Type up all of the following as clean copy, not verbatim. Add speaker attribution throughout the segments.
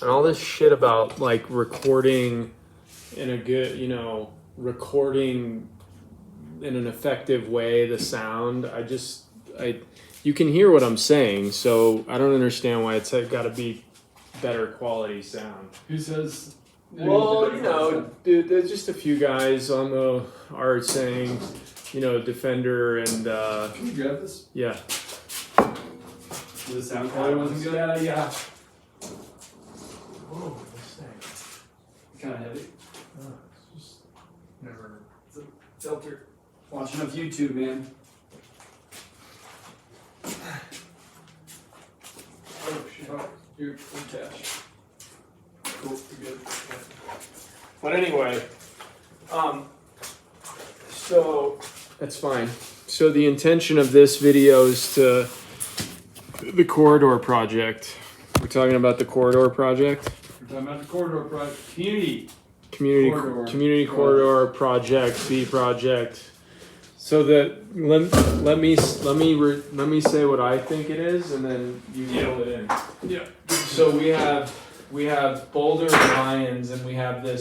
Speaker 1: And all this shit about like recording in a good, recording in an effective way the sound. You can hear what I'm saying, so I don't understand why it's got to be better quality sound.
Speaker 2: Who says?
Speaker 1: Well, dude, there's just a few guys on the are saying, Defender and
Speaker 2: Can you grab this?
Speaker 1: yeah.
Speaker 2: The sound quality wasn't good.
Speaker 1: Yeah. Whoa, this thing.
Speaker 2: Kind of heavy.
Speaker 1: Oh, it's just never.
Speaker 2: It's a filter. Watch enough YouTube, man. Oh shit! You're cash. Cool. You're good.
Speaker 1: But anyway, so that's fine. So the intention of this video is to the corridor project. We're talking about the corridor project.
Speaker 2: We're talking about the corridor project.
Speaker 1: Community corridor project, B project. So let me say what I think it is, and then you fill it in.
Speaker 2: Yeah.
Speaker 1: So we have Boulder and Lions, and we have the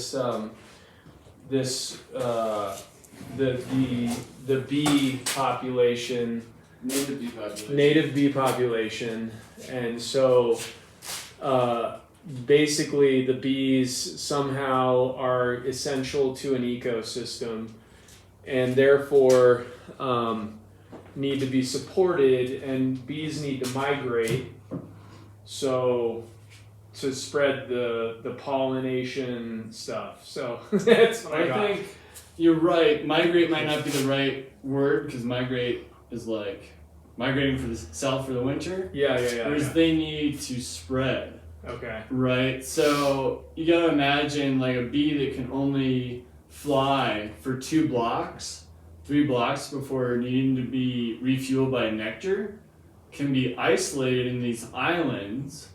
Speaker 1: bee population. Native bee population, and so basically the bees somehow are essential to an ecosystem, and therefore need to be supported, and bees need to migrate so to spread the pollination stuff. So that's what I
Speaker 2: think you're right. Migrate might not be the right word, because migrate is like migrating for the south for the winter.
Speaker 1: Yeah.
Speaker 2: Whereas they need to spread.
Speaker 1: Okay.
Speaker 2: Right. So you gotta imagine like a bee that can only fly for 3 blocks before needing to be refueled by nectar, can be isolated in these islands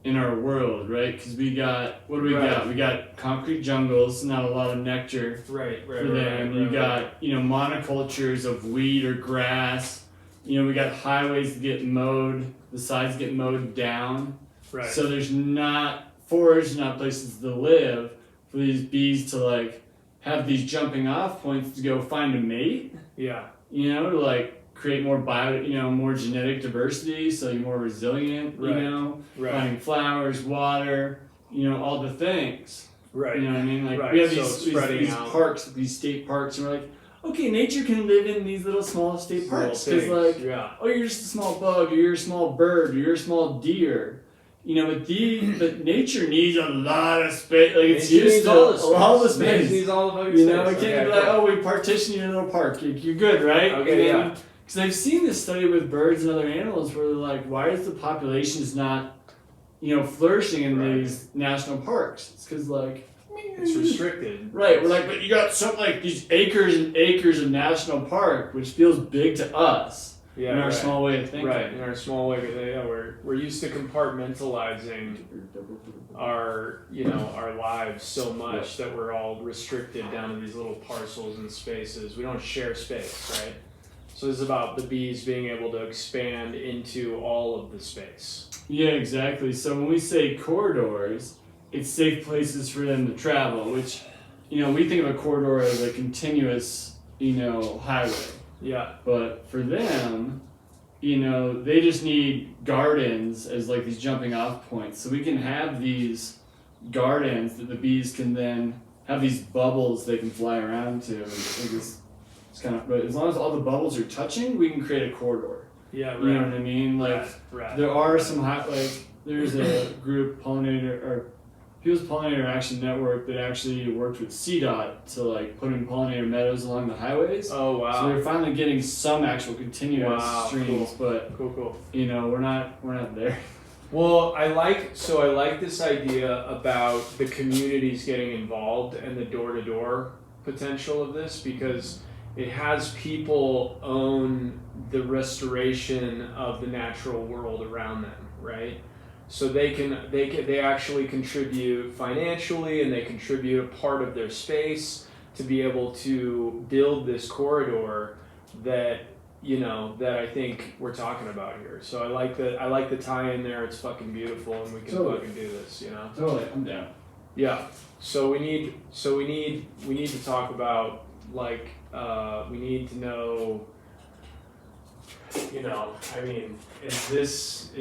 Speaker 2: in our world, right? Because we got, what do we got? We got concrete jungles, not a lot of nectar for them. You got, monocultures of wheat or grass. We got highways that get mowed, the sides get mowed down.
Speaker 1: Right.
Speaker 2: So there's not forests, not places to live for these bees to like have these jumping off points to go find a mate.
Speaker 1: Yeah.
Speaker 2: To like create more more genetic diversity, so you're more resilient, finding flowers, water, all the things.
Speaker 1: Right.
Speaker 2: You know what I mean? Like we have these parks, these state parks, and we're like, okay, nature can live in these little small state parks. Because you're just a small bug, or you're a small bird, or you're a small deer. But nature needs a lot of space. Like it's used to all the space.
Speaker 1: Nature needs all the fucking
Speaker 2: space.
Speaker 1: It
Speaker 2: can't be like, we partition your little park. You're good, right?
Speaker 1: Okay,
Speaker 2: Because I've seen this study with birds and other animals where they're like, why is the populations not, flourishing in these national parks? It's because
Speaker 1: it's restricted.
Speaker 2: Right. We're like, but you got something like these acres and acres of national park, which feels big to us. In our small way of thinking.
Speaker 1: Right, in our small way of thinking. We're used to compartmentalizing our lives so much that we're all restricted down to these little parcels and spaces. We don't share space, right? So it's about the bees being able to expand into all of the space.
Speaker 2: Yeah, exactly. So when we say corridors, it's safe places for them to travel, which, we think of a corridor as a continuous, highway.
Speaker 1: Yeah.
Speaker 2: But for them, they just need gardens as like these jumping off points. So we can have these gardens that the bees can then have these bubbles they can fly around to. It's kind of, but as long as all the bubbles are touching, we can create a corridor.
Speaker 1: Yeah, right.
Speaker 2: You know what I mean? Like there are some there's a group People's Pollinator Action Network that actually worked with CDOT to like put in pollinator meadows along the highways.
Speaker 1: Oh wow!
Speaker 2: So they're finally getting some actual continuous streams, but
Speaker 1: cool.
Speaker 2: We're not there.
Speaker 1: Well, I like this idea about the communities getting involved and the door-to-door potential of this, because it has people own the restoration of the natural world around them, right? So they actually contribute financially, and they contribute a part of their space to be able to build this corridor that that I think we're talking about here. So I like the tie in there. It's fucking beautiful, and we can
Speaker 2: Totally.
Speaker 1: fucking do this.
Speaker 2: Totally, I'm down.
Speaker 1: Yeah. So we need to talk about like we need to know. I mean, this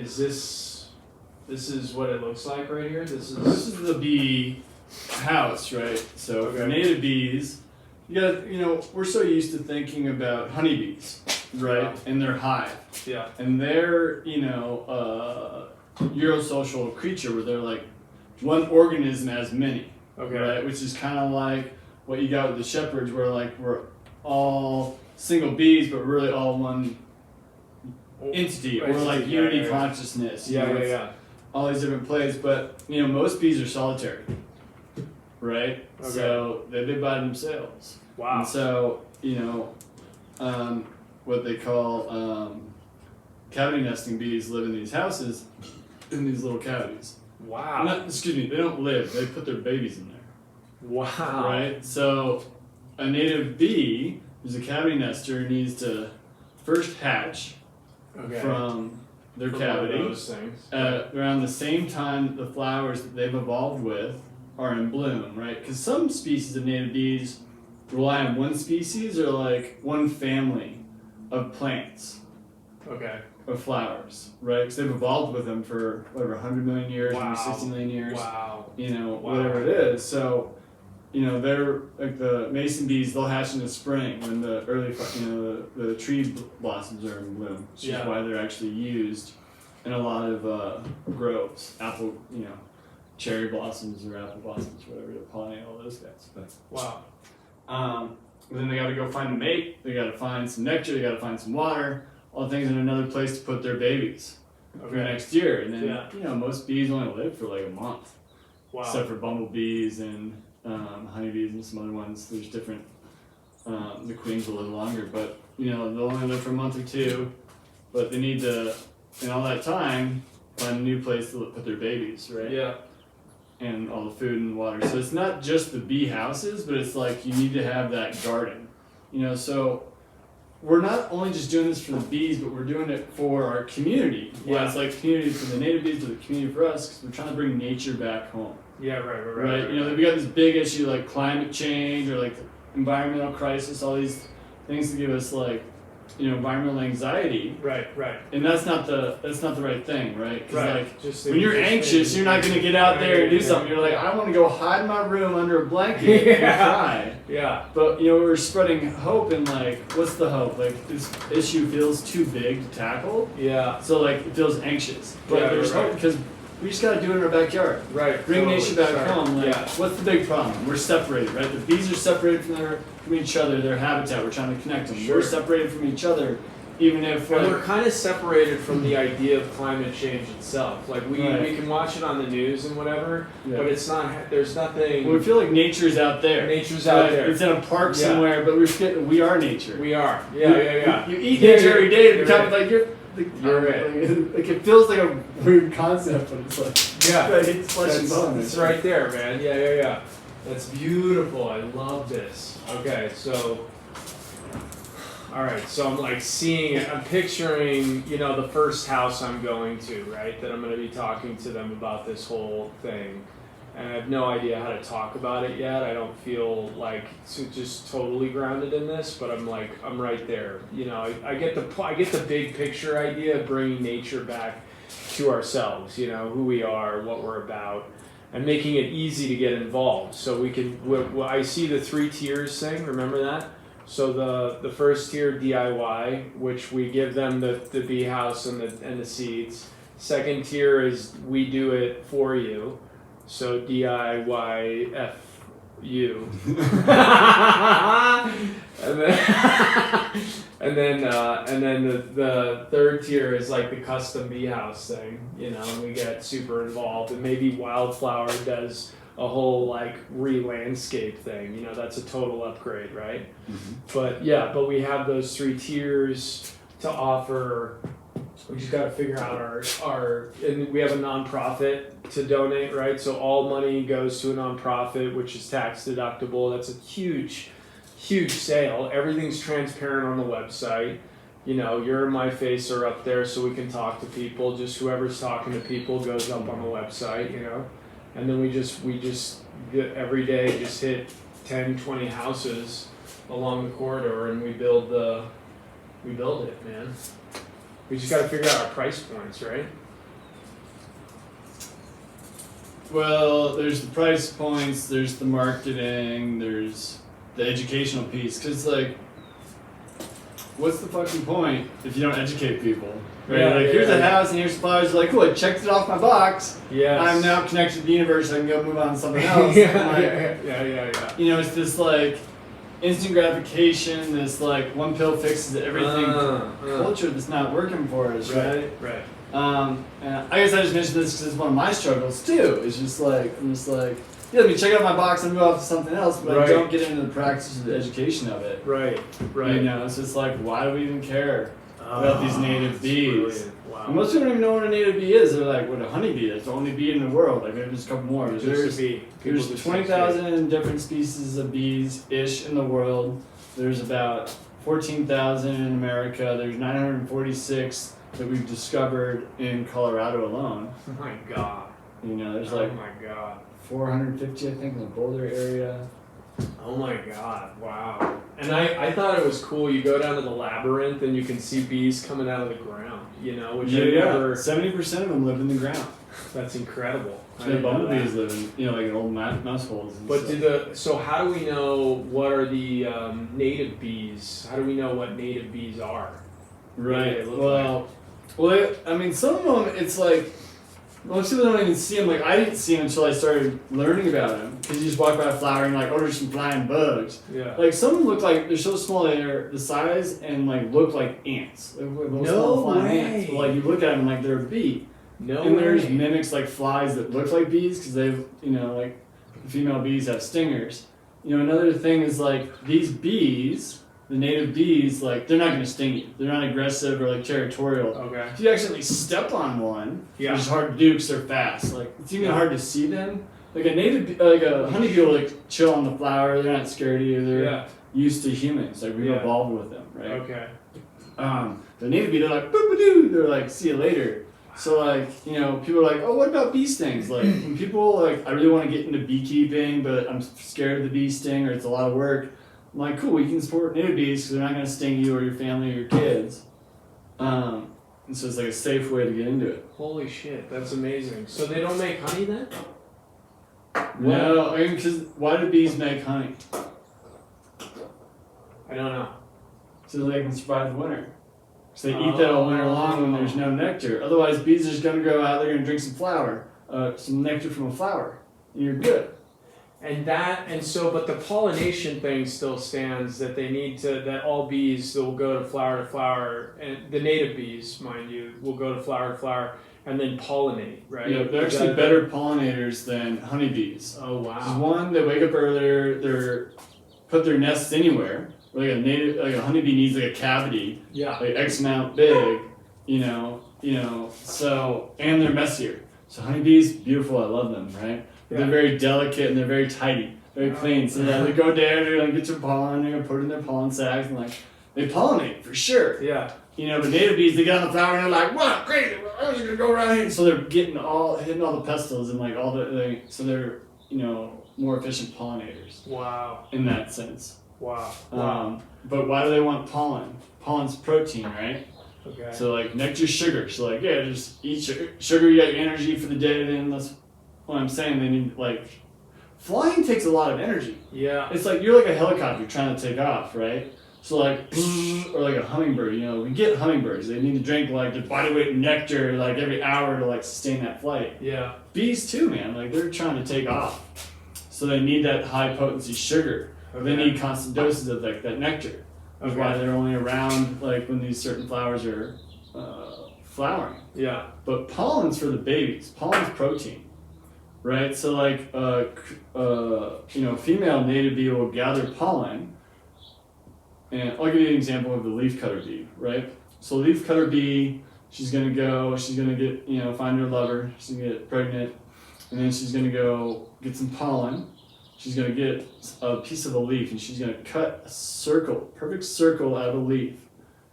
Speaker 1: is what it looks like right here. This
Speaker 2: This
Speaker 1: is
Speaker 2: is the bee house, right? So
Speaker 1: Okay.
Speaker 2: for native bees, we're so used to thinking about honeybees, right?
Speaker 1: Yeah.
Speaker 2: And their hive.
Speaker 1: yeah.
Speaker 2: And they're, Eurosocial creature where they're like one organism as many,
Speaker 1: Okay.
Speaker 2: right? Which is kind of like what you got with the shepherds, where like we're all single bees, but really all one entity, or like
Speaker 1: Entity,
Speaker 2: unity
Speaker 1: yeah.
Speaker 2: consciousness.
Speaker 1: Yeah,
Speaker 2: it's
Speaker 1: yeah.
Speaker 2: all these different plays, but most bees are solitary, right?
Speaker 1: Okay.
Speaker 2: So they live by themselves.
Speaker 1: Wow.
Speaker 2: And so what they call cavity nesting bees live in these houses, in these little cavities.
Speaker 1: Wow.
Speaker 2: They don't live. They put their babies in there,
Speaker 1: Wow.
Speaker 2: right? So a native bee who's a cavity nester needs to first hatch
Speaker 1: Okay.
Speaker 2: from their
Speaker 1: From one of
Speaker 2: cavity.
Speaker 1: those things.
Speaker 2: Around the same time the flowers that they've evolved with are in bloom, right? Because some species of native bees rely on one species or like one family of plants,
Speaker 1: Okay.
Speaker 2: of flowers, right? Because they've evolved with them for whatever 100 million years,
Speaker 1: Wow.
Speaker 2: maybe 60 million years,
Speaker 1: Wow. Wow.
Speaker 2: whatever it is. So, they're like the mason bees. They'll hatch in the spring when the early, the tree blossoms are in bloom, which
Speaker 1: Yeah.
Speaker 2: is why they're actually used in a lot of groves. Apple, cherry blossoms or apple blossoms, whatever, to pollinate all those guys. But
Speaker 1: Wow.
Speaker 2: then they got to go find a mate. They got to find some nectar. They got to find some water. All the things in another place to put their babies for the
Speaker 1: Okay.
Speaker 2: next year. And then
Speaker 1: Yeah.
Speaker 2: most bees only live for like a month,
Speaker 1: Wow.
Speaker 2: except for bumblebees and honeybees and some other ones. There's different. The queens will live longer, but they'll only live for a month or two. But they need to, in all that time, find a new place to put their babies, right?
Speaker 1: Yeah.
Speaker 2: And all the food and water. So it's not just the bee houses, but it's like you need to have that garden. So we're not only just doing this for the bees, but we're doing it for our community.
Speaker 1: Yeah.
Speaker 2: It's like community for the native bees, but the community for us, because we're trying to bring nature back home.
Speaker 1: Yeah. Right.
Speaker 2: Right? We got this big issue like climate change or like environmental crisis, all these things that give us like, environmental anxiety.
Speaker 1: Right.
Speaker 2: And that's not the right thing, right? 'Cause
Speaker 1: Right.
Speaker 2: like,
Speaker 1: Just
Speaker 2: when you're anxious, you're not going to get out there and do something. You're like, I want to go hide in my room under a blanket and cry.
Speaker 1: Yeah.
Speaker 2: But we're spreading hope, and like, what's the hope? Like, this issue feels too big to tackle,
Speaker 1: Yeah.
Speaker 2: so like it feels anxious. But
Speaker 1: Yeah,
Speaker 2: there's
Speaker 1: right.
Speaker 2: hope because we just gotta do it in our backyard.
Speaker 1: Right.
Speaker 2: Bring
Speaker 1: totally.
Speaker 2: nature back
Speaker 1: Sorry.
Speaker 2: home. Like,
Speaker 1: Yeah.
Speaker 2: what's the big problem? We're separated, right? The bees are separated from each other, their habitat. We're trying to connect them.
Speaker 1: Sure.
Speaker 2: We're separated from each other, even if
Speaker 1: And
Speaker 2: like,
Speaker 1: we're kind of separated from the idea of climate change itself. Like we
Speaker 2: Right.
Speaker 1: can watch it on the news and whatever,
Speaker 2: Yeah.
Speaker 1: but it's not. There's nothing.
Speaker 2: we feel like nature's out there.
Speaker 1: Nature's out
Speaker 2: Right?
Speaker 1: there.
Speaker 2: It's in a park
Speaker 1: Yeah.
Speaker 2: somewhere, but we're forgetting we are nature.
Speaker 1: We are. Yeah.
Speaker 2: You eat
Speaker 1: Yeah,
Speaker 2: nature every day to
Speaker 1: you're
Speaker 2: become
Speaker 1: right.
Speaker 2: like you're.
Speaker 1: You're right.
Speaker 2: Like it feels like a weird concept, but it's like
Speaker 1: Yeah.
Speaker 2: it's flesh and bone.
Speaker 1: It's right there, man. Yeah. That's beautiful. I love this. Okay, so. All right, so I'm like seeing it. I'm picturing, the first house I'm going to, right? That I'm going to be talking to them about this whole thing. And I have no idea how to talk about it yet. I don't feel like just totally grounded in this, but I'm right there. I get the big picture idea of bringing nature back to ourselves. Who we are, what we're about, and making it easy to get involved. So we can. I see the 3 tiers thing. Remember that? So the first tier DIY, which we give them the bee house and the seeds. Second tier is we do it for you. So DIYFU. and then the third tier is like the custom bee house thing, and we get super involved, and maybe Wildflower does a whole like re-landscape thing, that's a total upgrade, right?
Speaker 2: Mm-hmm.
Speaker 1: But we have those 3 tiers to offer. We just got to figure out our and we have a nonprofit to donate, right? So all money goes to a nonprofit, which is tax deductible. That's a huge sale. Everything's transparent on the website. you know, your My Face are up there so we can talk to people. Just whoever's talking to people goes up on the website, you know, and then we just every day just hit 10, 20 houses along the corridor, and we build it, man. We just got to figure out our price points, right?
Speaker 2: Well, there's the price points, there's the marketing, there's the educational piece. Because, like, what's the fucking point if you don't educate people? Right?
Speaker 1: Yeah,
Speaker 2: like,
Speaker 1: yeah,
Speaker 2: here's
Speaker 1: yeah.
Speaker 2: a house and here's flowers. Like, cool, I checked it off my box.
Speaker 1: Yes.
Speaker 2: I'm now connected to the universe. I can go move on to something else.
Speaker 1: yeah,
Speaker 2: I'm like,
Speaker 1: yeah.
Speaker 2: You know, it's this, like, instant gratification, this, like, one pill fixes everything culture that's not working for us, right?
Speaker 1: Right.
Speaker 2: And I guess I just mentioned this because it's one of my struggles too. It's just like, I'm just like, yeah, let me check out my box and move off to something else, but I
Speaker 1: Right.
Speaker 2: don't get into the practice of the education of it.
Speaker 1: Right.
Speaker 2: You know, it's just like, why do we even care about these native
Speaker 1: that's
Speaker 2: bees?
Speaker 1: brilliant. Wow.
Speaker 2: And most people don't even know what a native bee is. They're like, what a honeybee is, the only bee in the world. Like, maybe there's a couple more.
Speaker 1: Just
Speaker 2: There's
Speaker 1: a bee. People
Speaker 2: there's
Speaker 1: just
Speaker 2: 20,000 different species of bees-ish in the world. There's about 14,000 in America. There's 946 that we've discovered in Colorado alone.
Speaker 1: Oh my god.
Speaker 2: You know, there's
Speaker 1: Oh
Speaker 2: like
Speaker 1: my god.
Speaker 2: 450, I think, in the Boulder area.
Speaker 1: Oh my god. Wow. And I thought it was cool. You go down to the labyrinth and you can see bees coming out of the ground, you know, which I never.
Speaker 2: 70% of them live in the ground.
Speaker 1: That's incredible. I
Speaker 2: The
Speaker 1: didn't know
Speaker 2: bumblebees
Speaker 1: that.
Speaker 2: live in, you know, like in old mouse holes. And
Speaker 1: But
Speaker 2: stuff.
Speaker 1: so how do we know what are the native bees? How do we know what native bees are?
Speaker 2: Right.
Speaker 1: What do they look
Speaker 2: Well, I mean, some of them, it's like, most people don't even see them. Like, I didn't see them until I started learning about them. Because you just walk by a flower and you're like, oh, there's some flying bugs.
Speaker 1: Yeah.
Speaker 2: Like, some of them look like, they're so small, they're the size and, like, look like ants. They're little
Speaker 1: No
Speaker 2: small flying
Speaker 1: way.
Speaker 2: ants. But, like, you look at them like they're a bee.
Speaker 1: No
Speaker 2: And there's
Speaker 1: way.
Speaker 2: mimics like flies that look like bees because they've, you know, like female bees have stingers. You know, another thing is like these bees, the native bees, like they're not going to sting you. They're not aggressive or like territorial.
Speaker 1: Okay.
Speaker 2: If you accidentally step on one,
Speaker 1: Yeah.
Speaker 2: which is hard to do because they're fast. Like it's even hard to see them. Like a native, like a honeybee will like chill on the flower. They're not scared of you. They're
Speaker 1: Yeah.
Speaker 2: used to humans. Like we've
Speaker 1: Yeah.
Speaker 2: evolved with them, right?
Speaker 1: Okay.
Speaker 2: The native bee, they're like boop doo. They're like see you later. So like, you know, people are like, oh, what about bee stings? Like when people like, I really want to get into beekeeping, but I'm scared of the bee sting or it's a lot of work. I'm like, cool, you can support native bees because they're not going to sting you or your family or your kids. And so it's like a safe way to get into it.
Speaker 1: Holy shit, that's amazing. So they don't make honey then?
Speaker 2: No, I mean, because why do bees make honey?
Speaker 1: I don't know.
Speaker 2: So they can survive the winter. So they eat that all winter long when there's no nectar. Otherwise, bees are just going to go out there and drink some nectar from a flower. And you're good.
Speaker 1: But the pollination thing still stands that they need to, that all bees will go to flower, and the native bees, mind you, will go to flower, and then pollinate, right?
Speaker 2: Yeah, they're actually better pollinators than honeybees.
Speaker 1: Oh,
Speaker 2: Because
Speaker 1: wow.
Speaker 2: one, they wake up earlier, they're put their nests anywhere. Like a honeybee needs like a cavity,
Speaker 1: Yeah.
Speaker 2: like X amount big, you know, so, and they're messier. So honeybees, beautiful, I love them, right?
Speaker 1: Yeah.
Speaker 2: They're very delicate and they're very tidy, very clean. So they go there, they're gonna get your pollen, they're gonna put it in their pollen sacs, and like, they pollinate for sure.
Speaker 1: Yeah.
Speaker 2: You know, but native bees, they get on the flower and they're like, what, crazy, I was gonna go around here. So they're hitting all the pestils and like so they're, you know, more efficient pollinators
Speaker 1: Wow.
Speaker 2: in that sense.
Speaker 1: Wow.
Speaker 2: But why do they want pollen? Pollen's protein, right?
Speaker 1: Okay.
Speaker 2: So like nectar's sugar. So like, yeah, just eat sugar, you got your energy for the day, then that's what I'm saying. They need like, flying takes a lot of energy.
Speaker 1: Yeah.
Speaker 2: It's like, you're like a helicopter trying to take off, right? So like, or like a hummingbird, you know, we get hummingbirds. They need to drink like their body weight in nectar like every hour to like sustain that flight.
Speaker 1: Yeah.
Speaker 2: Bees too, man, like they're trying to take off. So they need that high potency sugar.
Speaker 1: Okay.
Speaker 2: They need constant doses of like that nectar. That's
Speaker 1: Okay.
Speaker 2: why they're only around like when these certain flowers are flowering.
Speaker 1: Yeah.
Speaker 2: But pollen's for the babies. Pollen's protein, right? So like, you know, female native bee will gather pollen, and I'll give you an example of the leafcutter bee, right? So leafcutter bee, she's gonna get, you know, find her lover, she's gonna get pregnant, and then she's gonna go get some pollen. She's gonna get a piece of a leaf, and she's gonna cut a circle, perfect circle out of a leaf,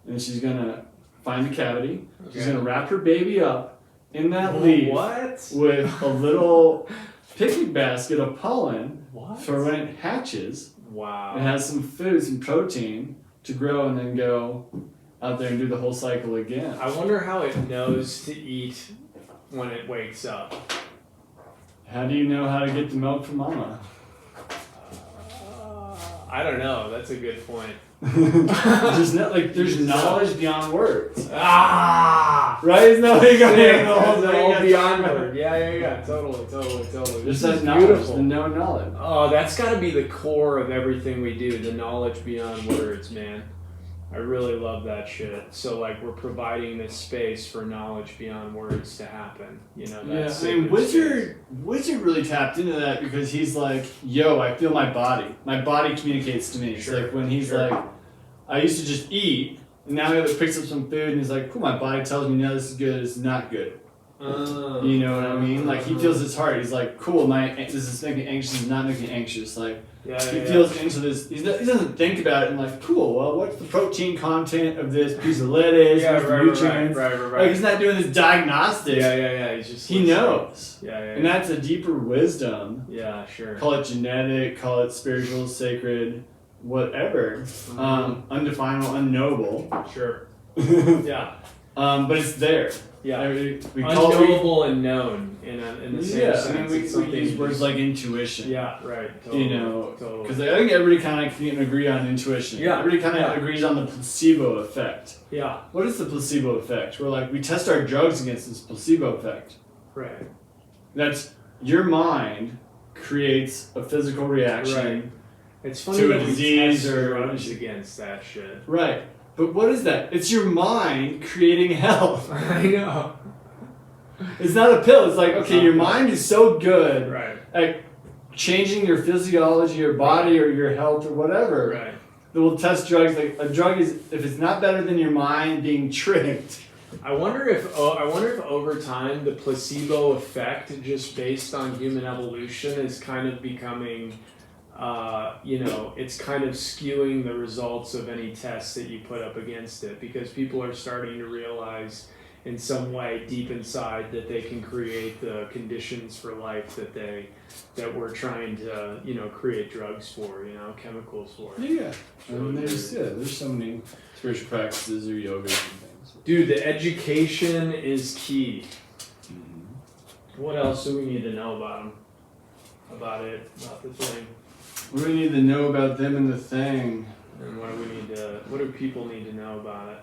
Speaker 2: and she's gonna find the cavity. She's
Speaker 1: Okay.
Speaker 2: gonna wrap her baby up in that leaf
Speaker 1: What?
Speaker 2: with a little picnic basket of pollen
Speaker 1: What?
Speaker 2: for when it hatches.
Speaker 1: Wow.
Speaker 2: It has some food, some protein to grow, and then go out there and do the whole cycle again.
Speaker 1: I wonder how it knows to eat when it wakes up.
Speaker 2: How do you know how to get the milk from mama?
Speaker 1: I don't know. That's a good point.
Speaker 2: there's knowledge beyond words,
Speaker 1: Ah!
Speaker 2: right? Isn't that what you got
Speaker 1: Yeah,
Speaker 2: the whole
Speaker 1: it's
Speaker 2: thing?
Speaker 1: all beyond word. Yeah. Totally.
Speaker 2: There's
Speaker 1: This
Speaker 2: that
Speaker 1: is
Speaker 2: knowledge,
Speaker 1: beautiful.
Speaker 2: the no knowledge.
Speaker 1: Oh, that's got to be the core of everything we do, the knowledge beyond words, man. I really love that shit. So, like, we're providing this space for knowledge beyond words to happen. You know,
Speaker 2: Yeah,
Speaker 1: that's
Speaker 2: I mean, Wizard really tapped into that because he's like, yo, I feel my body. My body communicates to me. It's
Speaker 1: Sure,
Speaker 2: like when he's
Speaker 1: sure.
Speaker 2: like, I used to just eat, and now he picks up some food and he's like, cool, my body tells me, no, this is good, this is not good. You know what I mean? Like, he feels his heart. He's like, cool, this is making me anxious, this is not making me anxious. Like,
Speaker 1: Yeah,
Speaker 2: he feels into this. He doesn't think about it and like, cool. Well, what's the protein content of this piece of lettuce?
Speaker 1: Yeah,
Speaker 2: what's the
Speaker 1: right.
Speaker 2: nutrients? Like, he's not doing this diagnostic.
Speaker 1: Yeah. He's just
Speaker 2: He
Speaker 1: listening.
Speaker 2: knows,
Speaker 1: Yeah.
Speaker 2: and that's a deeper wisdom.
Speaker 1: Yeah, sure.
Speaker 2: Call it genetic, call it spiritual, sacred, whatever. Undefinable, unknowable.
Speaker 1: Sure. Yeah.
Speaker 2: But it's there.
Speaker 1: Yeah.
Speaker 2: I mean, we call it.
Speaker 1: Unknowable and known in the same
Speaker 2: Yeah,
Speaker 1: sense.
Speaker 2: I mean,
Speaker 1: It's
Speaker 2: we
Speaker 1: something
Speaker 2: use
Speaker 1: you
Speaker 2: words
Speaker 1: just-
Speaker 2: like intuition.
Speaker 1: Yeah, right. Totally,
Speaker 2: You know,
Speaker 1: totally.
Speaker 2: because I think everybody kind of can agree on intuition.
Speaker 1: Yeah,
Speaker 2: Everybody kind of
Speaker 1: yeah.
Speaker 2: agrees on the placebo effect.
Speaker 1: Yeah,
Speaker 2: What is the placebo effect? We're like, we test our drugs against this placebo effect.
Speaker 1: right.
Speaker 2: That's your mind creates a physical reaction.
Speaker 1: Right. It's funny
Speaker 2: To a
Speaker 1: that we
Speaker 2: disease
Speaker 1: test
Speaker 2: or-
Speaker 1: drugs against that shit.
Speaker 2: Right. But what is that? It's your mind creating health.
Speaker 1: I know.
Speaker 2: It's not a pill. It's like, okay, your mind is so good
Speaker 1: Right.
Speaker 2: at changing your physiology, your body, or your health, or whatever.
Speaker 1: Right.
Speaker 2: That will test drugs. Like a drug is, if it's not better than your mind being tricked.
Speaker 1: I wonder if over time the placebo effect, just based on human evolution, is kind of becoming, it's kind of skewing the results of any tests that you put up against it, because people are starting to realize in some way deep inside that they can create the conditions for life that we're trying to create drugs for, chemicals for.
Speaker 2: Yeah.
Speaker 1: So
Speaker 2: And there's so many spiritual practices or yogas and things.
Speaker 1: Dude, the education is key. What else do we need to know about them? About the thing?
Speaker 2: What do we need to know about them and the thing?
Speaker 1: And what do people need to know about it?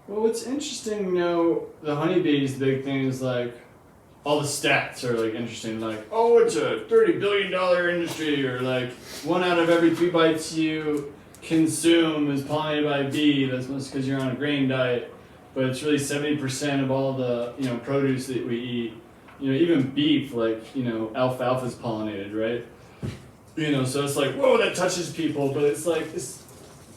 Speaker 2: Well, what's interesting, the honeybees, the big thing is like, all the stats are like interesting, like, oh, it's a $30 billion industry, or like, 1 out of every 3 bites you consume is pollinated by a bee. That's mostly because you're on a grain diet, but it's really 70% of all the, produce that we eat. Even beef, like, alfalfa is pollinated, right? So it's like, whoa, that touches people, but it's like, it's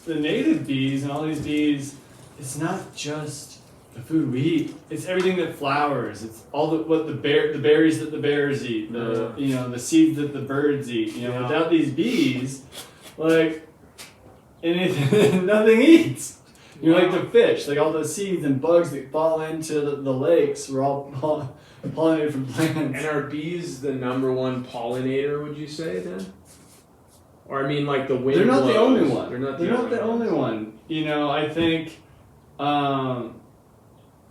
Speaker 2: the native bees and all these bees. It's not just the food we eat. It's everything that flowers. It's all the berries that the bears eat. The seeds that the birds eat.
Speaker 1: Yeah.
Speaker 2: Without these bees, like anything, nothing eats. Like the fish, like all the seeds and bugs that fall into the lakes were all pollinated from plants.
Speaker 1: And are bees the number one pollinator, would you say then? Or I mean, like the wind
Speaker 2: They're not the
Speaker 1: blows.
Speaker 2: only one.
Speaker 1: They're not
Speaker 2: the only one. I think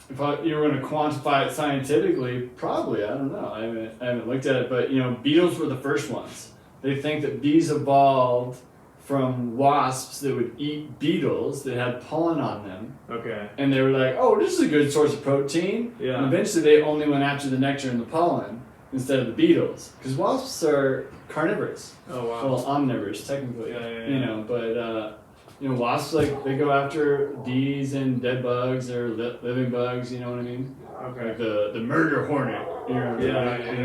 Speaker 2: if you were going to quantify it scientifically, probably, I don't know. I haven't looked at it, but beetles were the first ones. They think that bees evolved from wasps that would eat beetles that had pollen on them.
Speaker 1: Okay.
Speaker 2: And they were like, oh, this is a good source of protein.
Speaker 1: Yeah.
Speaker 2: And eventually they only went after the nectar and the pollen instead of the beetles. Because wasps are carnivorous.
Speaker 1: Oh wow.
Speaker 2: Well, omnivorous, technically.
Speaker 1: Yeah.
Speaker 2: But wasps, like, they go after bees and dead bugs or living bugs, you know what I mean?
Speaker 1: Okay.
Speaker 2: Like the murder hornet.
Speaker 1: Yeah.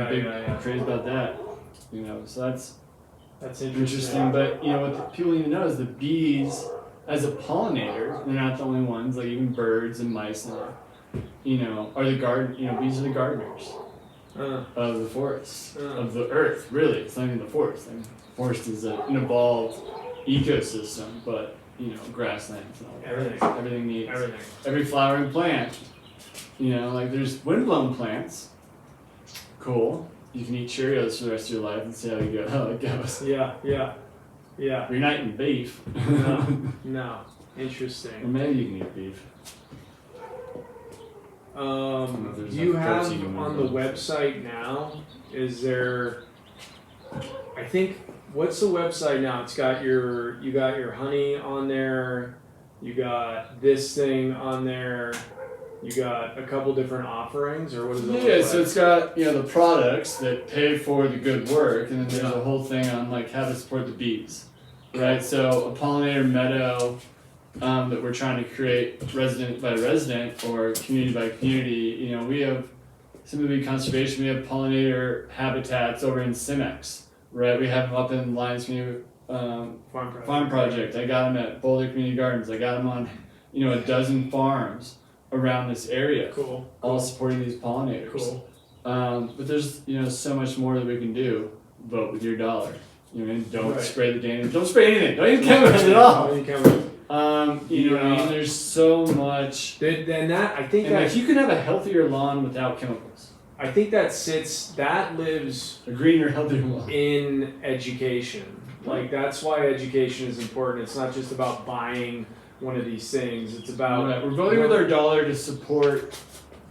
Speaker 2: Big craze about that. So
Speaker 1: That's
Speaker 2: interesting. But what people need to know is the bees, as a pollinator, they're not the only ones. Like even birds and mice, are the bees are the gardeners of the forest, of the earth. Really, it's not even the forest. The forest is an evolved ecosystem, but grasslands and all that.
Speaker 1: Everything.
Speaker 2: Everything needs.
Speaker 1: Everything.
Speaker 2: Every flowering plant. Like there's windblown plants. Cool. You can eat Cheerios for the rest of your life and see how it goes.
Speaker 1: Yeah.
Speaker 2: You're not eating beef.
Speaker 1: No.
Speaker 2: Or
Speaker 1: Interesting.
Speaker 2: maybe you can eat beef.
Speaker 1: Do
Speaker 2: there's
Speaker 1: you
Speaker 2: enough
Speaker 1: have
Speaker 2: protein in
Speaker 1: on the
Speaker 2: one.
Speaker 1: website now? Is there? I think what's the website now? It's got you got your honey on there. You got this thing on there. You got a couple different offerings, or what is it?
Speaker 2: Yeah, so it's got the products that pay for the good work, and then there's
Speaker 1: Yeah.
Speaker 2: a whole thing on like how to support the bees, right? So a pollinator meadow that we're trying to create resident by resident or community by community. We have some of the bee conservation. We have pollinator habitats over in Cimex, right? We have them up in Lions Community Farm Project. I got them at Boulder Community Gardens. I got them on a dozen farms around this area,
Speaker 1: Cool.
Speaker 2: all supporting these pollinators.
Speaker 1: Cool.
Speaker 2: But there's so much more that we can do. Vote with your dollar. Don't
Speaker 1: Right.
Speaker 2: spray the damn. Don't spray anything. Don't even chemicals at all.
Speaker 1: Don't use chemicals.
Speaker 2: You know what I mean? There's so much.
Speaker 1: Then that I think
Speaker 2: And
Speaker 1: that
Speaker 2: like you can have a healthier lawn without chemicals.
Speaker 1: that lives
Speaker 2: A greener, healthier lawn.
Speaker 1: in education. Like that's why education is important. It's not just about buying one of these things. It's about
Speaker 2: Right. We're voting with our dollar to support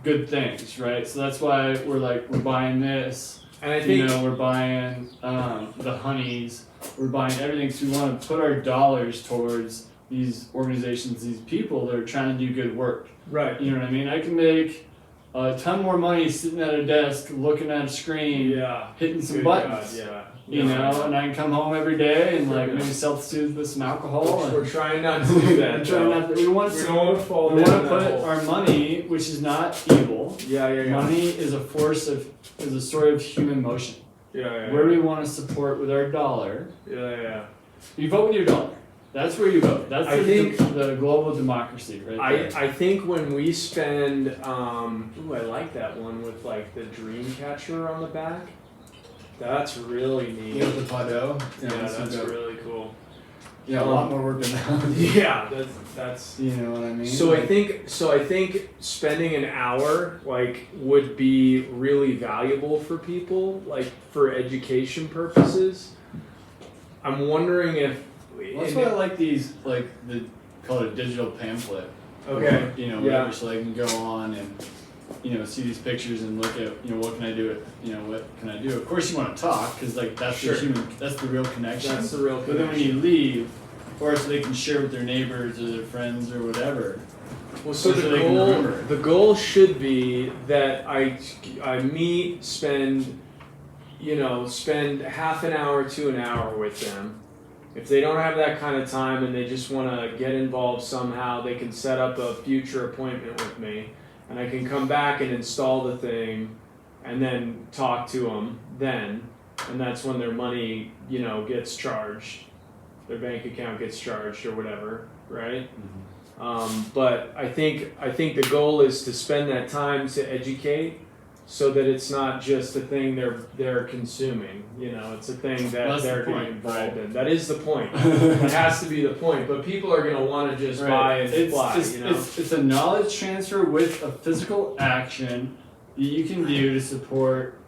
Speaker 2: good things, right? So that's why we're buying this.
Speaker 1: and I think
Speaker 2: We're buying the honeys. We're buying everything. So we want to put our dollars towards these organizations, these people that are trying to do good work.
Speaker 1: right.
Speaker 2: You know what I mean? I can make a ton more money sitting at a desk, looking at a screen,
Speaker 1: Yeah.
Speaker 2: hitting some
Speaker 1: Good
Speaker 2: buttons.
Speaker 1: God, yeah.
Speaker 2: And I can come home every day and
Speaker 1: Yeah.
Speaker 2: maybe self-soothe with some alcohol.
Speaker 1: We're trying not to do that.
Speaker 2: We're trying not to, we want
Speaker 1: We
Speaker 2: to,
Speaker 1: don't want to fall
Speaker 2: we
Speaker 1: down
Speaker 2: want to
Speaker 1: that
Speaker 2: put
Speaker 1: hole.
Speaker 2: our money, which is not evil.
Speaker 1: Yeah.
Speaker 2: Money is a story of human motion.
Speaker 1: Yeah.
Speaker 2: Where do we want to support with our dollar?
Speaker 1: Yeah.
Speaker 2: You vote with your dollar. That's where you vote. That's
Speaker 1: I think-
Speaker 2: the global democracy, right there.
Speaker 1: I think when we spend I like that one with like the dream catcher on the back. That's really neat.
Speaker 2: Yeah, with the Pado.
Speaker 1: Yeah, that's really cool.
Speaker 2: Yeah, a lot more work than that.
Speaker 1: Yeah, that's
Speaker 2: You know what I mean?
Speaker 1: so I think spending an hour would be really valuable for people, for education purposes. I'm wondering if
Speaker 2: That's why I like these, call it a digital pamphlet.
Speaker 1: okay.
Speaker 2: Whatever, so I can go on and, see these pictures and look at, what can I do? What can I do? Of course you want to talk, because, that's
Speaker 1: Sure.
Speaker 2: that's the real connection.
Speaker 1: That's the real
Speaker 2: But then when you
Speaker 1: connection.
Speaker 2: leave, or so they can share with their neighbors or their friends or whatever.
Speaker 1: Well, so
Speaker 2: Or so
Speaker 1: the
Speaker 2: they can
Speaker 1: goal
Speaker 2: remember.
Speaker 1: the goal should be that I meet, spend half an hour to an hour with them. If they don't have that kind of time and they just want to get involved somehow, they can set up a future appointment with me, and I can come back and install the thing, and then talk to them then, and that's when their money gets charged, their bank account gets charged or whatever, right? But I think the goal is to spend that time to educate, so that it's not just a thing they're consuming. It's a thing that
Speaker 2: Well, that's
Speaker 1: they're
Speaker 2: the
Speaker 1: getting
Speaker 2: point,
Speaker 1: involved
Speaker 2: right?
Speaker 1: in. That is the point. That has to be the point. But people are going to want to just buy and fly.
Speaker 2: It's a knowledge transfer with a physical action that you can do to support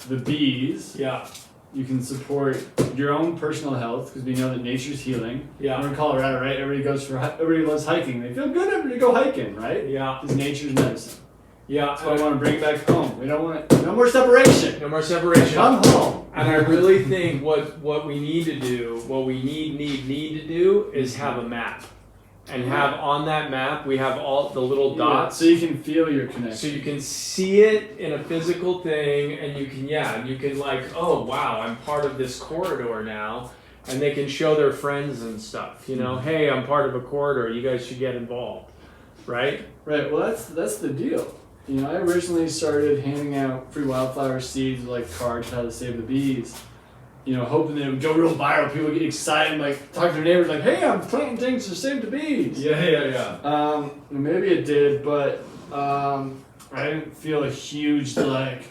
Speaker 2: the bees.
Speaker 1: Yeah.
Speaker 2: You can support your own personal health, because we know that nature's healing.
Speaker 1: Yeah.
Speaker 2: We're in Colorado, right? Everybody loves hiking. They feel good after they go hiking, right?
Speaker 1: Yeah.
Speaker 2: Because nature's medicine.
Speaker 1: Yeah.
Speaker 2: That's why I want to bring it back home. We don't want no more separation.
Speaker 1: No more separation.
Speaker 2: Come home.
Speaker 1: And I really think what we need to do, what we need to do, is have a map, and have on that map we have all the little dots.
Speaker 2: So you can feel your connection.
Speaker 1: So you can see it in a physical thing, and you can oh wow, I'm part of this corridor now, and they can show their friends and stuff. Hey, I'm part of a corridor. You guys should get involved, right?
Speaker 2: Right. Well, that's the deal. I originally started handing out free wildflower seeds, cards how to save the bees. Hoping that it would go real viral. People get excited, talk to their neighbors, hey, I'm planting things to save the bees.
Speaker 1: Yeah.
Speaker 2: Maybe it did, but I didn't feel a huge things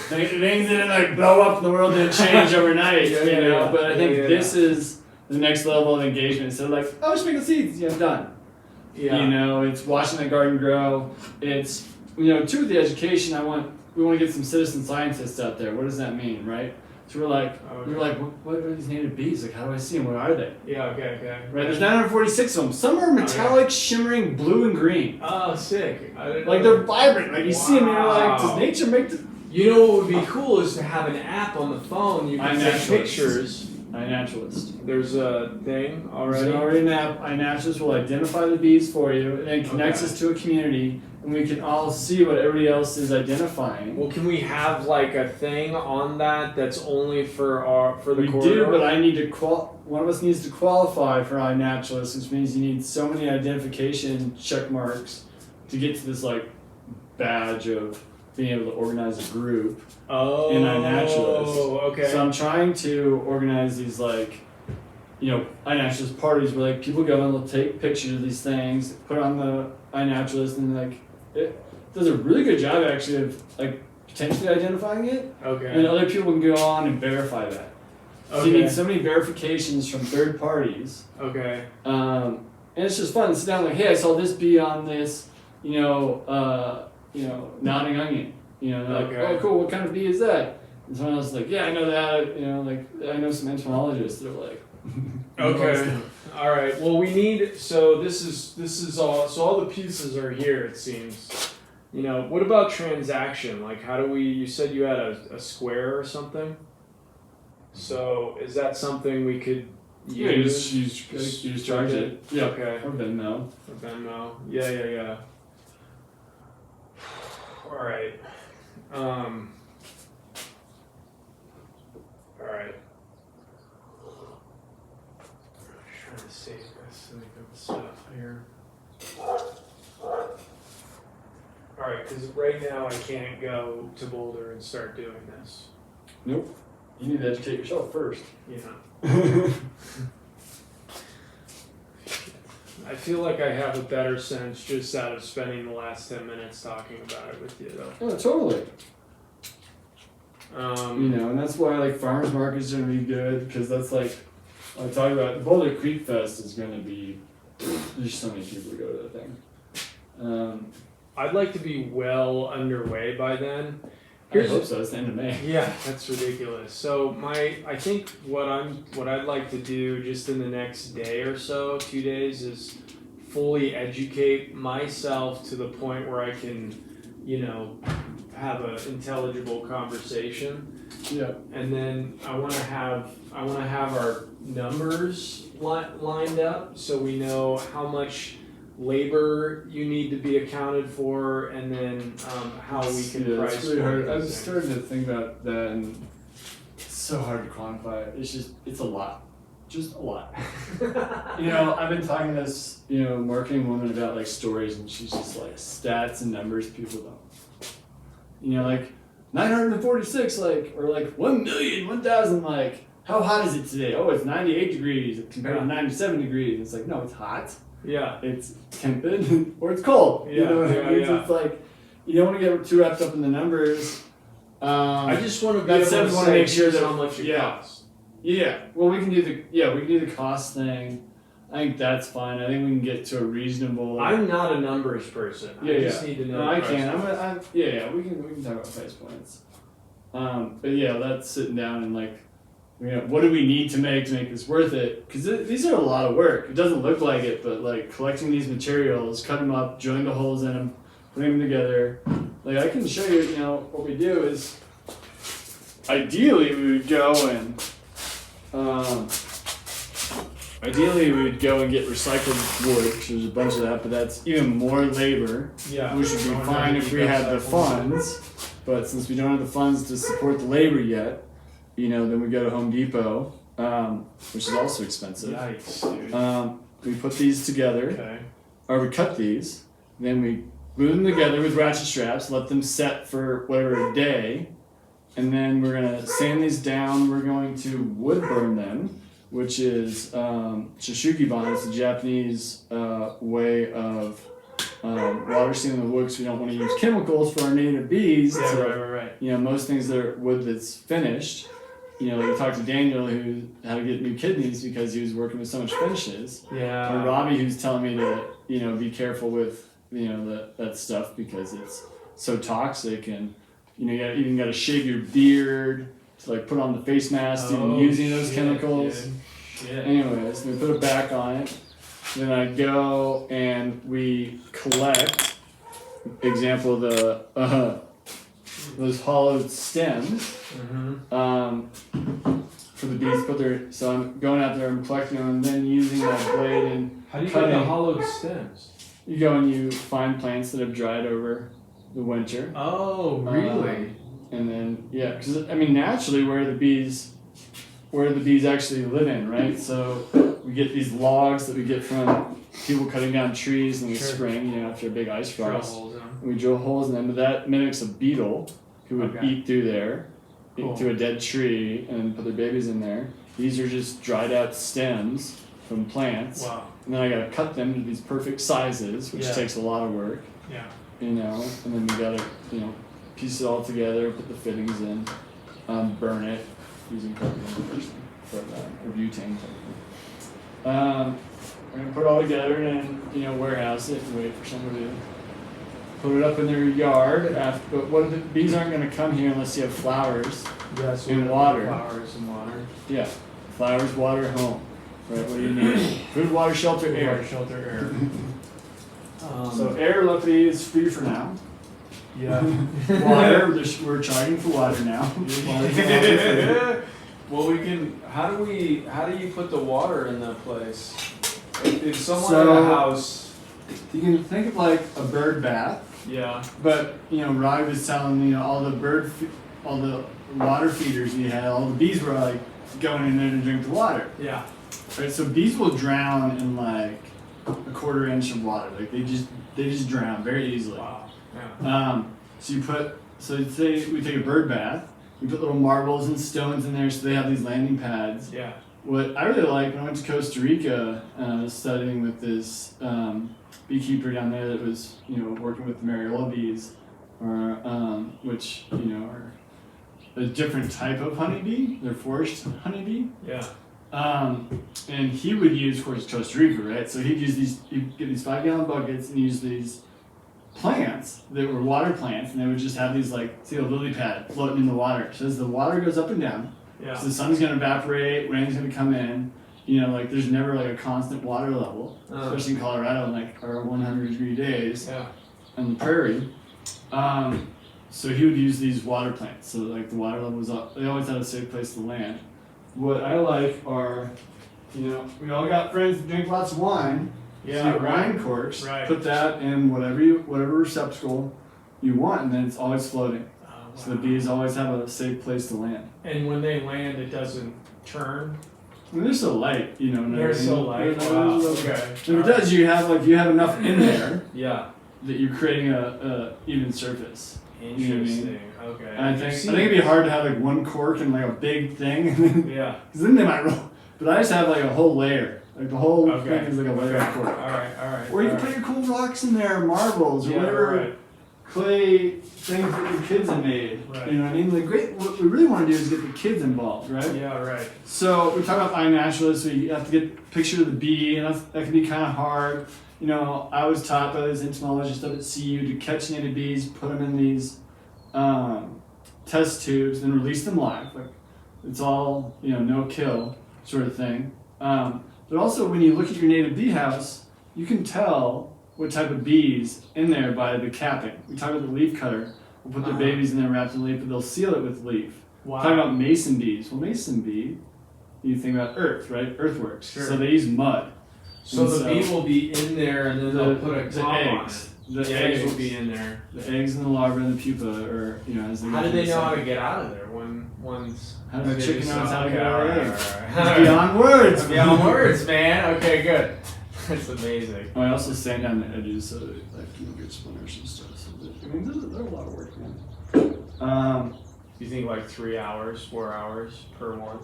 Speaker 2: didn't blow up and the world didn't change overnight. But I think this is the next level of engagement. Instead of like, oh, sprinkle seeds, done.
Speaker 1: Yeah.
Speaker 2: You know, it's watching the garden grow. It's, too, with the education, we want to get some citizen scientists out there. What does that mean, right? So we're like, what are these native bees? Like, how do I see them? What are they?
Speaker 1: Yeah. Okay.
Speaker 2: Right. There's 946 of them. Some are metallic, shimmering blue and green.
Speaker 1: Oh, sick. I didn't know
Speaker 2: Like
Speaker 1: that.
Speaker 2: they're vibrant. Like you see them, and you're like, does nature make the?
Speaker 1: You know what would be cool is to have an app on the phone. You can take pictures.
Speaker 2: iNaturalist.
Speaker 1: There's a thing already.
Speaker 2: There's already an app. iNaturalist will identify the bees for you and then connects us to a community, and we can all see what everybody else is identifying.
Speaker 1: Well, can we have like a thing on that that's only for the
Speaker 2: We
Speaker 1: corridor?
Speaker 2: do, but I need to one of us needs to qualify for iNaturalist, which means you need so many identification check marks to get to this like badge of being able to organize a group in iNaturalist.
Speaker 1: Oh, okay.
Speaker 2: So I'm trying to organize these like, iNaturalist parties where like people go and they'll take pictures of these things, put it on the iNaturalist, and like it does a really good job actually of like potentially identifying it.
Speaker 1: Okay.
Speaker 2: And other people can go on and verify that. So you need so many verifications from third parties.
Speaker 1: Okay.
Speaker 2: And it's just fun to sit down like, hey, I saw this bee on this, nodding onion. Like,
Speaker 1: Okay.
Speaker 2: oh, cool. What kind of bee is that? And someone else is like, yeah, I know that. Like I know some entomologists. They're like,
Speaker 1: Okay. All right. Well, we need. So this is all. So all the pieces are here. It seems. What about transaction? Like, how do we? You said you had a square or something. So is that something we could use?
Speaker 2: You just charge it. Yeah.
Speaker 1: Okay.
Speaker 2: Or Venmo.
Speaker 1: For Venmo. Yeah. All right. All right. I'm trying to save this and good stuff here. All right, because right now I can't go to Boulder and start doing this.
Speaker 2: Nope. You need to educate yourself first.
Speaker 1: I feel like I have a better sense just out of spending the last 10 minutes talking about it with you, though.
Speaker 2: Oh, totally. And that's why like farmers markets are gonna be good because that's like I talk about the Boulder Creek Fest is gonna be. There's so many people who go to that thing.
Speaker 1: I'd like to be well underway by then.
Speaker 2: I hope so. It's the end of May.
Speaker 1: Yeah, that's ridiculous. So I think what I'd like to do just in the next day or so, 2 days, is fully educate myself to the point where I can, have an intelligible conversation.
Speaker 2: Yeah.
Speaker 1: And then I want to have our numbers lined up so we know how much labor you need to be accounted for, and then how we can price.
Speaker 2: It's really hard. I was
Speaker 1: things.
Speaker 2: starting to think about that, and it's so hard to quantify it. It's a lot. Just a lot. I've been talking to this, marketing woman about like stories, and she's just like stats and numbers people don't. Like 946, or 1 million, 1,000, how hot is it today? Oh, it's 98 degrees compared to 97 degrees. It's like, no, it's hot.
Speaker 1: Yeah.
Speaker 2: It's tempered or it's cold.
Speaker 1: Yeah,
Speaker 2: It's like, you don't want to get too wrapped up in the numbers.
Speaker 1: I just want to be
Speaker 2: that
Speaker 1: able
Speaker 2: said,
Speaker 1: to
Speaker 2: we wanna
Speaker 1: say
Speaker 2: make sure that-
Speaker 1: how much it costs.
Speaker 2: Yeah. Well, we can do the cost thing. I think that's fine. I think we can get to a reasonable.
Speaker 1: I'm not a numbers person. I just need to know.
Speaker 2: No, I
Speaker 1: the
Speaker 2: can.
Speaker 1: price.
Speaker 2: We can talk about price points. But yeah, that's sitting down and what do we need to make this worth it? Because these are a lot of work. It doesn't look like it, but collecting these materials, cut them up, drilling the holes in them, putting them together. I can show you. What we do is, ideally we would go and. Ideally, we would go and get recycled wood, because there's a bunch of that, but that's even more labor.
Speaker 1: Yeah.
Speaker 2: Which would be fine if we had the funds, but since we don't have the funds to support the labor yet, then we go to Home Depot, which is also expensive.
Speaker 1: Yikes, dude.
Speaker 2: We put these together,
Speaker 1: Okay.
Speaker 2: or we cut these, then we glue them together with ratchet straps, let them set for whatever a day, and then we're gonna sand these down. We're going to wood burn them, which is Shoshugiban. It's a Japanese way of water sealing the wood, because we don't want to use chemicals for our native bees.
Speaker 1: Yeah,
Speaker 2: So,
Speaker 1: right.
Speaker 2: most things that are wood that's finished. we talked to Daniel who had to get new kidneys because he was working with so much finches.
Speaker 1: Yeah.
Speaker 2: Or Robbie who's telling me to, be careful with, that stuff because it's so toxic and, you even got to shave your beard to like put on the face mask, even using those chemicals.
Speaker 1: Yeah.
Speaker 2: Anyways, we put it back on it. Then I go and we collect, example, those hollowed stems. For the bees, so I'm going out there and collecting them and then using that blade and
Speaker 1: How do you
Speaker 2: cutting.
Speaker 1: get the hollowed stems?
Speaker 2: You go and you find plants that have dried over the winter.
Speaker 1: Oh, really?
Speaker 2: And then, because naturally where the bees actually live in, right? So we get these logs that we get from people cutting down trees in the spring, after a big ice frost. And we drill holes in them, but that mimics a beetle who would eat through there. To a dead tree and put their babies in there. These are just dried out stems from plants.
Speaker 1: Wow.
Speaker 2: And then I gotta cut them to these perfect sizes, which takes a lot of work.
Speaker 1: Yeah.
Speaker 2: And then we gotta, piece it all together, put the fittings in, burn it using carbon or butane. We're gonna put it all together and then, warehouse it and wait for somebody to put it up in their yard. But the bees aren't going to come here unless you have flowers and water.
Speaker 1: Flowers and water.
Speaker 2: Yeah, flowers, water, home. Right? What do you need? Food, water, shelter, air.
Speaker 1: Water, shelter, air.
Speaker 2: So air, luckily, is free for now.
Speaker 1: Yeah.
Speaker 2: Water, we're charging for water now.
Speaker 1: Well, we can. How do you put the water in that place? If someone
Speaker 2: So-
Speaker 1: in a house.
Speaker 2: You can think of like a bird bath.
Speaker 1: Yeah.
Speaker 2: But Rye was telling all the all the water feeders we had, all the bees were like going in there to drink the water.
Speaker 1: Yeah.
Speaker 2: Right, so bees will drown in like a 1/4 inch of water. Like they just drown very easily.
Speaker 1: Wow. Yeah.
Speaker 2: So say we take a bird bath, we put little marbles and stones in there so they have these landing pads.
Speaker 1: Yeah.
Speaker 2: What I really like when I went to Costa Rica, studying with this beekeeper down there that was, working with the Mariola bees, or which are a different type of honeybee. They're forest honeybee.
Speaker 1: Yeah.
Speaker 2: And he would use, of course, Costa Rica, right? So he'd get these 5-gallon buckets and use these plants that were water plants, and they would just have these see a lily pad floating in the water. So as the water goes up and down.
Speaker 1: Yeah.
Speaker 2: So the sun's gonna evaporate, rain's gonna come in. There's never a constant water level, especially in Colorado, our 100-degree days on the prairie. So he would use these water plants. So the water level was up. They always had a safe place to land. What I like are, we all got friends that drink lots of wine.
Speaker 1: Yeah.
Speaker 2: So you get wine corks.
Speaker 1: Right.
Speaker 2: Put that in whatever receptacle you want, and then it's always floating. So the bees always have a safe place to land.
Speaker 1: And when they land, it doesn't turn.
Speaker 2: And they're so light,
Speaker 1: They're so light. Wow. Okay.
Speaker 2: If it does, you have enough in there
Speaker 1: Yeah.
Speaker 2: that you're creating a even surface.
Speaker 1: Interesting. Okay.
Speaker 2: And I think it'd be hard to have one cork and a big thing,
Speaker 1: Yeah.
Speaker 2: because then they might roll. But I just have a whole layer. The whole
Speaker 1: Okay.
Speaker 2: thing is a layer of cork.
Speaker 1: All right.
Speaker 2: Or you can put your cool rocks in there, marbles, or
Speaker 1: Yeah,
Speaker 2: whatever
Speaker 1: right.
Speaker 2: clay things that your kids have made.
Speaker 1: Right.
Speaker 2: You know what I mean? What we really want to do is get the kids involved, right?
Speaker 1: Yeah. Right.
Speaker 2: So we talk about iNaturalist, so you have to get a picture of the bee, and that can be kind of hard. I was taught by this entomologist up at CU to catch native bees, put them in these test tubes, then release them live. It's all no kill sort of thing. But also when you look at your native bee house, you can tell what type of bees in there by the capping. We talk about the leaf cutter. We'll put their babies in there wrapped in leaf, but they'll seal it with leaf.
Speaker 1: Wow.
Speaker 2: Talk about mason bees. Well, mason bee, you think about earth, right? Earthworks.
Speaker 1: Sure.
Speaker 2: So they use mud.
Speaker 1: So the bee will be in there, and then they'll put a
Speaker 2: the
Speaker 1: top on
Speaker 2: eggs.
Speaker 1: it.
Speaker 2: The
Speaker 1: The eggs will be in there.
Speaker 2: The eggs and the larvae and the pupa, or as they
Speaker 1: How
Speaker 2: go
Speaker 1: do
Speaker 2: through
Speaker 1: they
Speaker 2: the
Speaker 1: know how
Speaker 2: cycle.
Speaker 1: to get out of there when one's?
Speaker 2: How does the chicken know how to
Speaker 1: Okay,
Speaker 2: get out of
Speaker 1: alright,
Speaker 2: the eggs?
Speaker 1: alright.
Speaker 2: It's beyond words.
Speaker 1: Beyond words, man. Okay, good. That's amazing.
Speaker 2: Oh, I also sand down the edges so that get splinters and stuff. So there's a lot of work, man.
Speaker 1: You think 3 hours, 4 hours per one?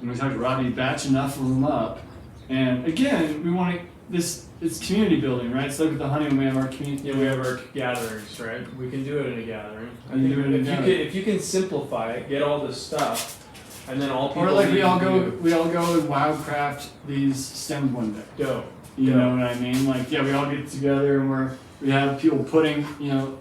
Speaker 1: And we talked to Robbie, batch enough of them up. And again, we want to, this
Speaker 2: it's community building, right? So look at the honeymoon, we have our community.
Speaker 1: Yeah, we have our gatherings, right? We can do it in a gathering. I
Speaker 2: You
Speaker 1: think
Speaker 2: do it in a
Speaker 1: if
Speaker 2: gathering.
Speaker 1: if you can simplify it, get all this stuff, and then all people
Speaker 2: Or like
Speaker 1: need
Speaker 2: we all
Speaker 1: to
Speaker 2: go
Speaker 1: do-
Speaker 2: and wildcraft these stems one day.
Speaker 1: Dope.
Speaker 2: You
Speaker 1: Yeah.
Speaker 2: know what I mean? Like, yeah, we all get together and we have people putting, you know,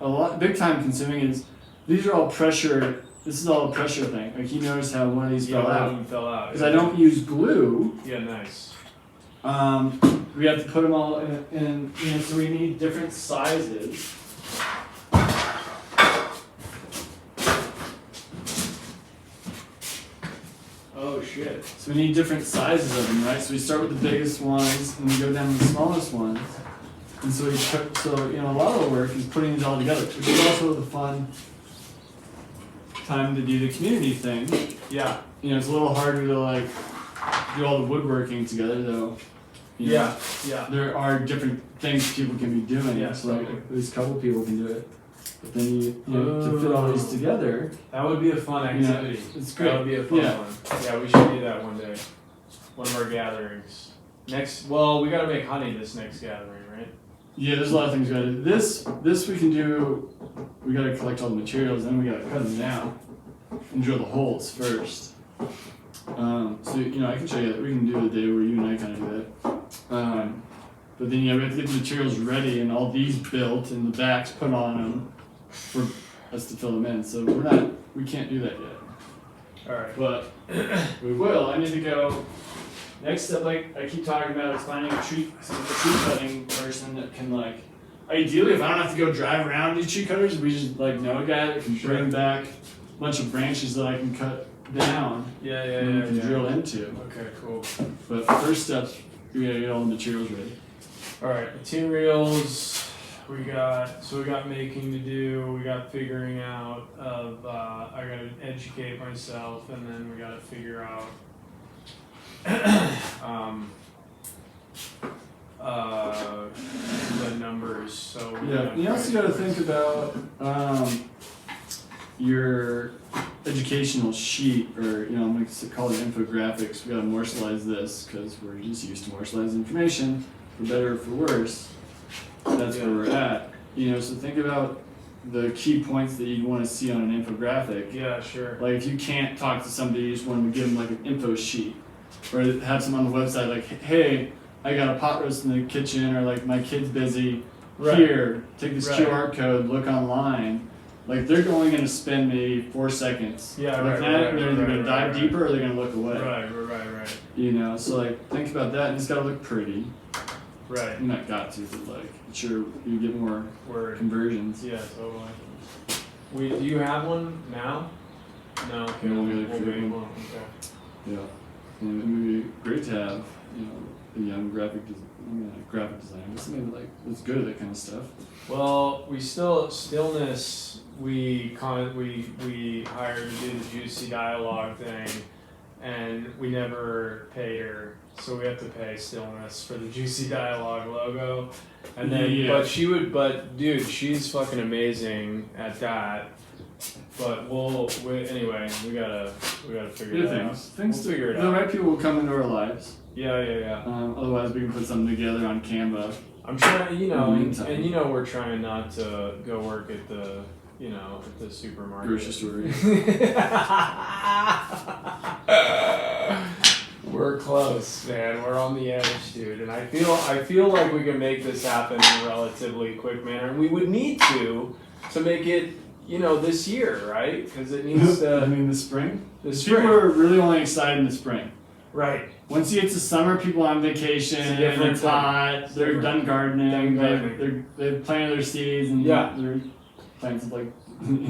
Speaker 2: a lot, big time consuming is, these are all pressure, this is all a pressure thing. Like, you notice how one of these
Speaker 1: Yeah,
Speaker 2: fell
Speaker 1: one of
Speaker 2: out.
Speaker 1: them fell out.
Speaker 2: Because I don't use glue,
Speaker 1: Yeah, nice.
Speaker 2: we have to put them all in, you know, so we need different sizes.
Speaker 1: Oh shit.
Speaker 2: So we need different sizes of them, right? So we start with the biggest ones and we go down to the smallest ones. And so you know, a lot of the work is putting these all together, which is also the fun time to do the community thing.
Speaker 1: Yeah.
Speaker 2: You know, it's a little harder to like do all the woodworking together though. You know,
Speaker 1: Yeah. Yeah.
Speaker 2: there are different things people can be doing.
Speaker 1: Yeah,
Speaker 2: so like
Speaker 1: totally.
Speaker 2: at least a couple people can do it. But then you know, to fit all these together,
Speaker 1: That would be a fun
Speaker 2: Yeah,
Speaker 1: activity.
Speaker 2: it's great.
Speaker 1: That would be a fun
Speaker 2: Yeah.
Speaker 1: one. Yeah, we should do that one day. One of our gatherings. Well, we gotta make honey this next gathering, right?
Speaker 2: yeah, there's a lot of things we gotta do. This we can do. We gotta collect all the materials, then we gotta cut them down and drill the holes first. So you know, I can show you that. We can do a day where you and I kind of do that. But then yeah, we have to get the materials ready and all these built and the backs put on them for us to fill them in. So we can't do that yet.
Speaker 1: Alright.
Speaker 2: But we will. I need to go. Next step, like I keep talking about, is finding a tree cutting person that can like. Ideally, if I don't have to go drive around these tree cutters, we just like know a guy that can
Speaker 1: Sure.
Speaker 2: bring back a bunch of branches that I can cut down
Speaker 1: Yeah,
Speaker 2: and we can drill into.
Speaker 1: Okay, cool.
Speaker 2: But first step, we gotta get all the materials ready.
Speaker 1: Alright, materials. We got making to do, we got figuring out of, I gotta educate myself, and then we gotta figure out, the numbers, so. we
Speaker 2: Yeah,
Speaker 1: gotta
Speaker 2: you also
Speaker 1: figure-
Speaker 2: got to think about your educational sheet, or you know, I'm going to call it infographics. We got to morselize this because we're just used to morselize information, for better or for worse. That's where we're at. You know, so think about the key points that you want to see on an infographic.
Speaker 1: Yeah, sure.
Speaker 2: Like if you can't talk to somebody, you just want to give them like an info sheet, or have some on the website like, hey, I got a pot roast in the kitchen, or like my kid's busy.
Speaker 1: Right.
Speaker 2: Here, take this
Speaker 1: Right.
Speaker 2: QR code, look online. Like they're only going to spend maybe 4 seconds.
Speaker 1: Yeah,
Speaker 2: Looking
Speaker 1: right,
Speaker 2: at it,
Speaker 1: right,
Speaker 2: they're either
Speaker 1: right,
Speaker 2: going to
Speaker 1: right,
Speaker 2: dive
Speaker 1: right.
Speaker 2: deeper or they're going to look away.
Speaker 1: Right.
Speaker 2: You know, so like think about that, and it's got to look pretty.
Speaker 1: Right.
Speaker 2: You not got to, but like sure you get more
Speaker 1: Word.
Speaker 2: conversions.
Speaker 1: Yeah, totally. Do you have one now? No, okay,
Speaker 2: No,
Speaker 1: we'll
Speaker 2: we gotta create
Speaker 1: make
Speaker 2: one.
Speaker 1: one, okay.
Speaker 2: Yeah, and it would be great to have a young graphic designer, just somebody like that's good at that kind of stuff.
Speaker 1: Well, Stillness, we hired to do the Juicy Dialogue thing, and we never paid her, so we have to pay Stillness for the Juicy Dialogue logo. And then,
Speaker 2: Yeah.
Speaker 1: but dude, she's fucking amazing at that. But anyway, we gotta figure
Speaker 2: Good
Speaker 1: that out.
Speaker 2: things
Speaker 1: We'll figure it
Speaker 2: the
Speaker 1: out.
Speaker 2: right people will come into our lives.
Speaker 1: Yeah.
Speaker 2: Otherwise, we can put something together on Canva.
Speaker 1: I'm trying,
Speaker 2: In the meantime.
Speaker 1: and we're trying not to go work at the, at the supermarket.
Speaker 2: Grocery store.
Speaker 1: We're close, man. We're on the edge, dude. And I feel like we can make this happen in a relatively quick manner. And we would need to make it, this year, right? Because it needs
Speaker 2: I
Speaker 1: to.
Speaker 2: mean, the spring.
Speaker 1: The
Speaker 2: People
Speaker 1: spring.
Speaker 2: are really only excited in the spring.
Speaker 1: Right.
Speaker 2: Once you get to summer, people are on vacation.
Speaker 1: It's a different
Speaker 2: It's
Speaker 1: thing.
Speaker 2: hot. They're
Speaker 1: Different.
Speaker 2: done gardening.
Speaker 1: Done gardening.
Speaker 2: They've planted their seeds and
Speaker 1: Yeah.
Speaker 2: they're planting like.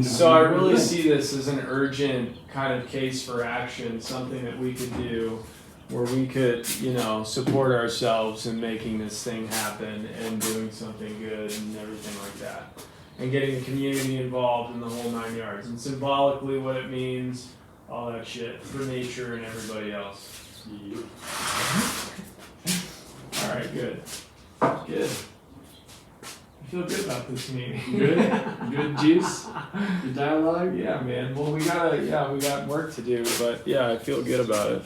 Speaker 1: So I really see this as an urgent kind of case for action, something that we could do where we could, support ourselves in making this thing happen and doing something good and everything like that. And getting the community involved in the whole 9 yards. And symbolically what it means, all that shit for nature and everybody else. Alright, good. Good. I feel good about this meeting.
Speaker 2: Good juice. Good dialogue.
Speaker 1: Yeah, man. Well, we got work to do, but yeah, I feel good about it.